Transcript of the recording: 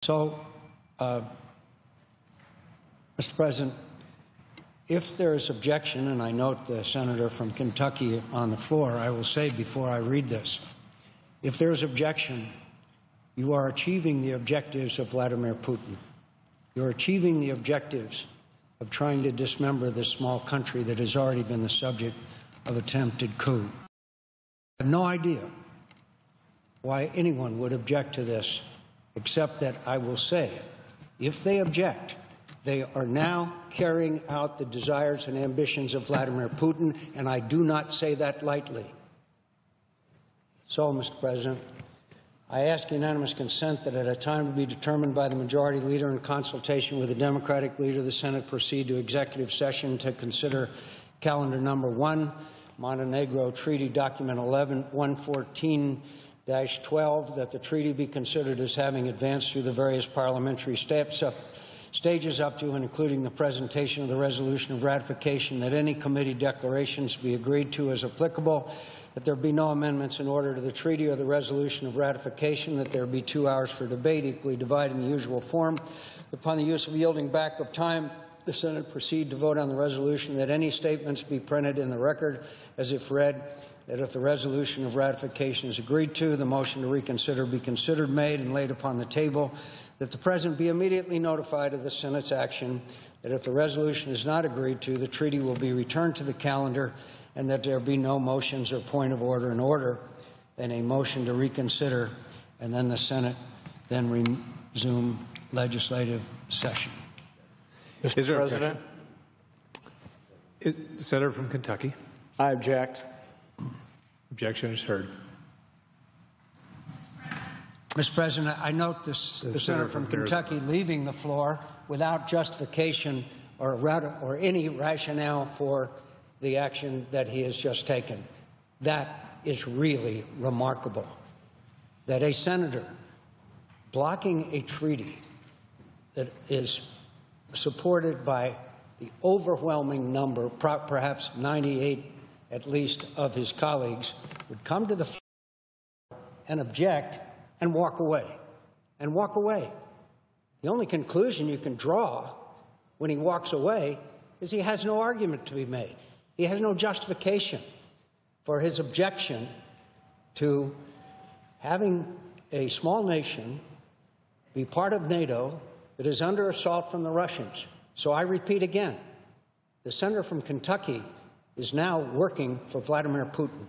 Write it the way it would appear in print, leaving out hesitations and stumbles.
So, Mr. President, if there is objection, and I note the senator from Kentucky on the floor, I will say before I read this, if there is objection, you are achieving the objectives of Vladimir Putin. You're achieving the objectives of trying to dismember this small country that has already been the subject of attempted coup. I have no idea why anyone would object to this, except that I will say, if they object, they are now carrying out the desires and ambitions of Vladimir Putin, and I do not say that lightly. So, Mr. President, I ask unanimous consent that at a time to be determined by the Majority Leader in consultation with the Democratic Leader, the Senate proceed to executive session to consider calendar number 1, Montenegro Treaty Document 114-12, that the treaty be considered as having advanced through the various parliamentary stages up to and including the presentation of the resolution of ratification, that any committee declarations be agreed to as applicable, that there be no amendments in order to the treaty or the resolution of ratification, that there be 2 hours for debate, equally divided in the usual form. Upon the use of yielding back of time, the Senate proceed to vote on the resolution, that any statements be printed in the record as if read, that if the resolution of ratification is agreed to, the motion to reconsider be considered made and laid upon the table, that the President be immediately notified of the Senate's action, that if the resolution is not agreed to, the treaty will be returned to the calendar, and that there be no motions or point of order in order, then a motion to reconsider, and then the Senate then resume legislative session. Is there President? The Senator from Kentucky. I object. Objection is heard. Mr. President, I note the senator from Kentucky leaving the floor without justification or any rationale for the action that he has just taken. That is really remarkable, that a senator blocking a treaty that is supported by the overwhelming number, perhaps 98 at least, of his colleagues, would come to the floor and object and walk away. And walk away. The only conclusion you can draw when he walks away is he has no argument to be made. He has no justification for his objection to having a small nation be part of NATO that is under assault from the Russians. So I repeat again, the senator from Kentucky is now working for Vladimir Putin.